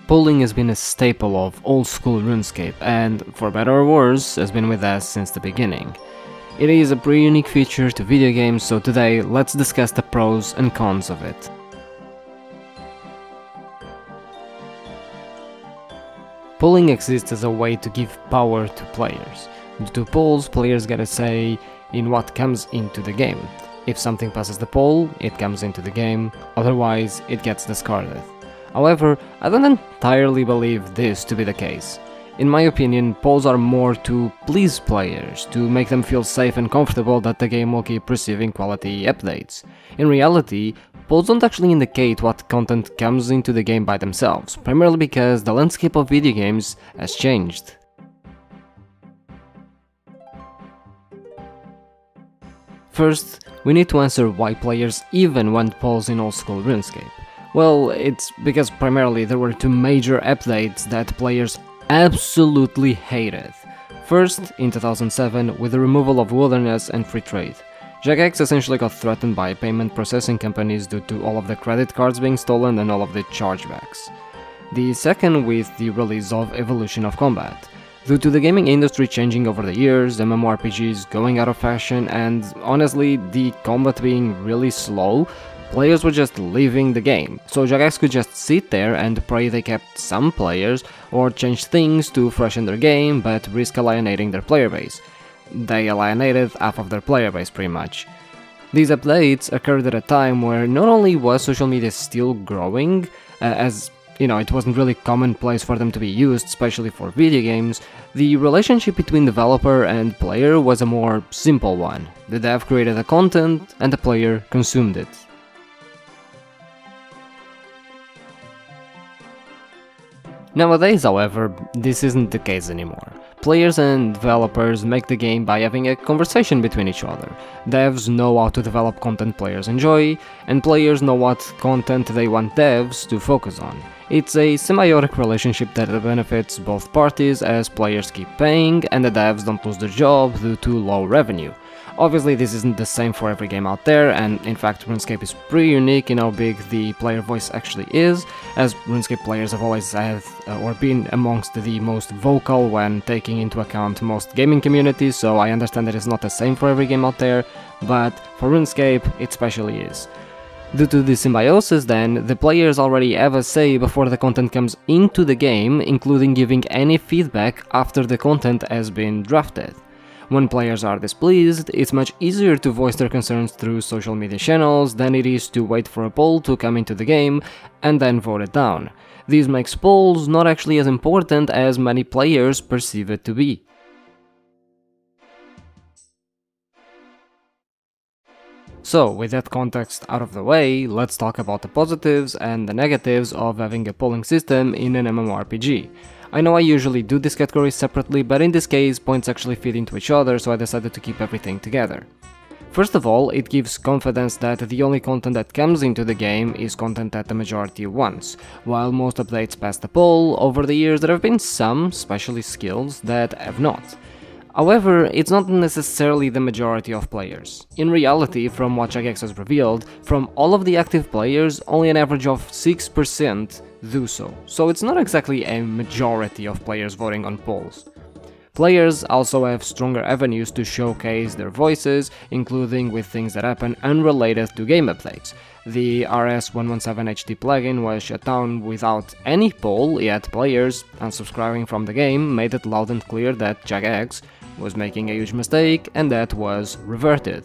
Polling has been a staple of old-school Runescape and, for better or worse, has been with us since the beginning. It is a pretty unique feature to video games, so today let's discuss the pros and cons of it. Polling exists as a way to give power to players. Due to polls, players get a say in what comes into the game. If something passes the poll, it comes into the game, otherwise it gets discarded. However, I don't entirely believe this to be the case. In my opinion, polls are more to please players, to make them feel safe and comfortable that the game will keep receiving quality updates. In reality, polls don't actually indicate what content comes into the game by themselves, primarily because the landscape of video games has changed. First, we need to answer why players even want polls in old-school Runescape. Well, it's because primarily there were two major updates that players absolutely hated. First, in 2007, with the removal of Wilderness and free trade. Jagex essentially got threatened by payment processing companies due to all of the credit cards being stolen and all of the chargebacks. The second, with the release of Evolution of Combat. Due to the gaming industry changing over the years, MMORPGs going out of fashion, and honestly, the combat being really slow, players were just leaving the game, so Jagex could just sit there and pray they kept some players, or change things to freshen their game, but risk alienating their player base. They alienated half of their player base pretty much. These updates occurred at a time where not only was social media still growing, as it wasn't really commonplace for them to be used, especially for video games, the relationship between developer and player was a more simple one. The dev created the content and the player consumed it. Nowadays, however, this isn't the case anymore. Players and developers make the game by having a conversation between each other. Devs know how to develop content players enjoy, and players know what content they want devs to focus on. It's a symbiotic relationship that benefits both parties as players keep paying and the devs don't lose their job due to low revenue. Obviously, this isn't the same for every game out there, and in fact RuneScape is pretty unique in how big the player voice actually is, as RuneScape players have always had or been amongst the most vocal when taking into account most gaming communities, so I understand that it's not the same for every game out there, but for RuneScape it especially is. Due to the symbiosis then, the players already have a say before the content comes into the game, including giving any feedback after the content has been drafted. When players are displeased, it's much easier to voice their concerns through social media channels than it is to wait for a poll to come into the game and then vote it down. This makes polls not actually as important as many players perceive it to be. So, with that context out of the way, let's talk about the positives and the negatives of having a polling system in an MMORPG. I know I usually do these categories separately, but in this case points actually feed into each other, so I decided to keep everything together. First of all, it gives confidence that the only content that comes into the game is content that the majority wants. While most updates pass the poll, over the years there have been some, especially skills, that have not. However, it's not necessarily the majority of players. In reality, from what Jagex has revealed, from all of the active players, only an average of 6% do so. So it's not exactly a majority of players voting on polls. Players also have stronger avenues to showcase their voices, including with things that happen unrelated to game updates. The RS117HD plugin was shut down without any poll, yet players, unsubscribing from the game, made it loud and clear that Jagex was making a huge mistake, and that was reverted.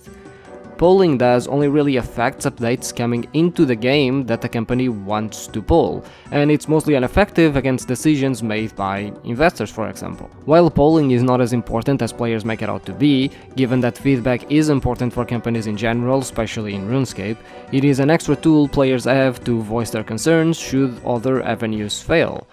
Polling thus only really affects updates coming into the game that the company wants to poll, and it's mostly ineffective against decisions made by investors, for example. While polling is not as important as players make it out to be, given that feedback is important for companies in general, especially in RuneScape, it is an extra tool players have to voice their concerns should other avenues fail.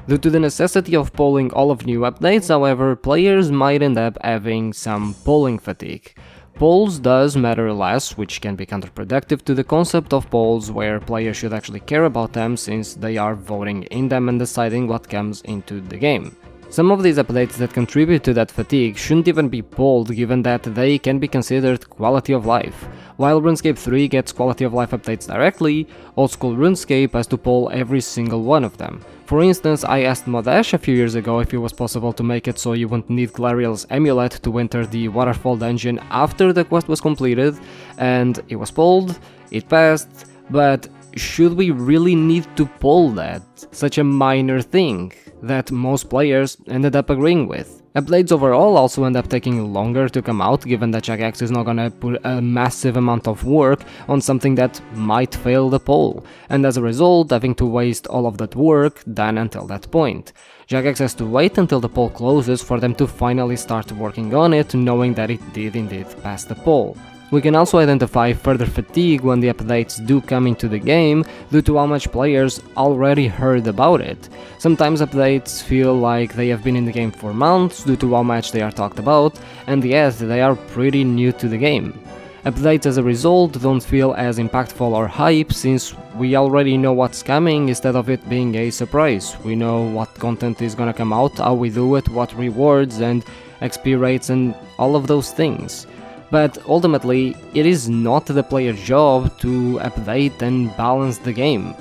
Due to the necessity of polling all of new updates, however, players might end up having some polling fatigue. Polls does matter less, which can be counterproductive to the concept of polls where players should actually care about them since they are voting in them and deciding what comes into the game. Some of these updates that contribute to that fatigue shouldn't even be polled, given that they can be considered quality of life. While RuneScape 3 gets quality of life updates directly, old school RuneScape has to poll every single one of them. For instance, I asked Modash a few years ago if it was possible to make it so you wouldn't need Glariel's amulet to enter the waterfall dungeon after the quest was completed, and it was pulled, it passed, but should we really need to pull that? Such a minor thing that most players ended up agreeing with. Updates overall also end up taking longer to come out, given that Jagex is not gonna put a massive amount of work on something that might fail the poll, and as a result having to waste all of that work done until that point. Jagex has to wait until the poll closes for them to finally start working on it, knowing that it did indeed pass the poll. We can also identify further fatigue when the updates do come into the game due to how much players already heard about it. Sometimes updates feel like they have been in the game for months due to how much they are talked about, and yet they are pretty new to the game. Updates as a result don't feel as impactful or hype since we already know what's coming instead of it being a surprise. We know what content is gonna come out, how we do it, what rewards and XP rates and all of those things. But ultimately, it is not the player's job to update and balance the game.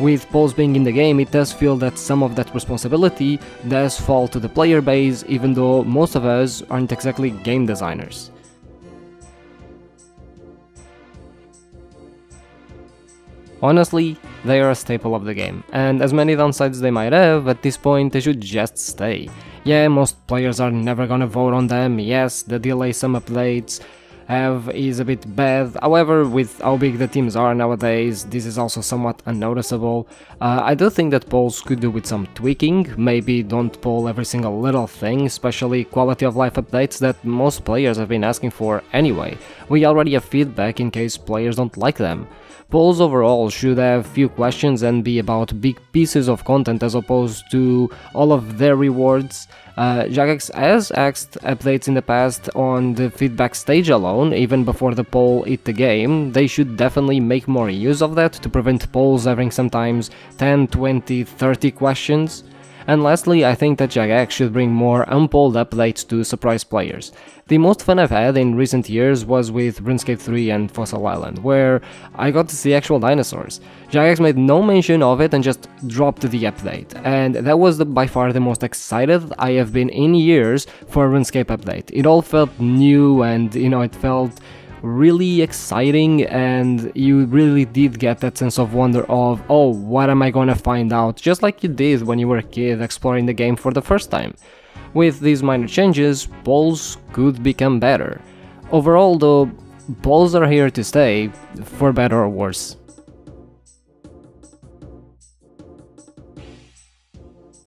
With polls being in the game, it does feel that some of that responsibility does fall to the player base, even though most of us aren't exactly game designers. Honestly, they are a staple of the game, and as many downsides they might have, at this point they should just stay. Yeah, most players are never gonna vote on them, yes, the delay some updates have is a bit bad, however, with how big the teams are nowadays, this is also somewhat unnoticeable. I do think that polls could do with some tweaking, maybe don't poll every single little thing, especially quality of life updates that most players have been asking for anyway. We already have feedback in case players don't like them. Polls overall should have few questions and be about big pieces of content as opposed to all of their rewards. Jagex has asked updates in the past on the feedback stage alone, even before the poll hit the game. They should definitely make more use of that to prevent polls having sometimes 10, 20, 30 questions. And lastly, I think that Jagex should bring more unpolled updates to surprise players. The most fun I've had in recent years was with Runescape 3 and Fossil Island, where I got to see actual dinosaurs. Jagex made no mention of it and just dropped the update, and that was by far the most excited I have been in years for a Runescape update. It all felt new and, it felt really exciting, and you really did get that sense of wonder of, oh, what am I gonna find out, just like you did when you were a kid exploring the game for the first time. With these minor changes, polls could become better. Overall though, polls are here to stay, for better or worse.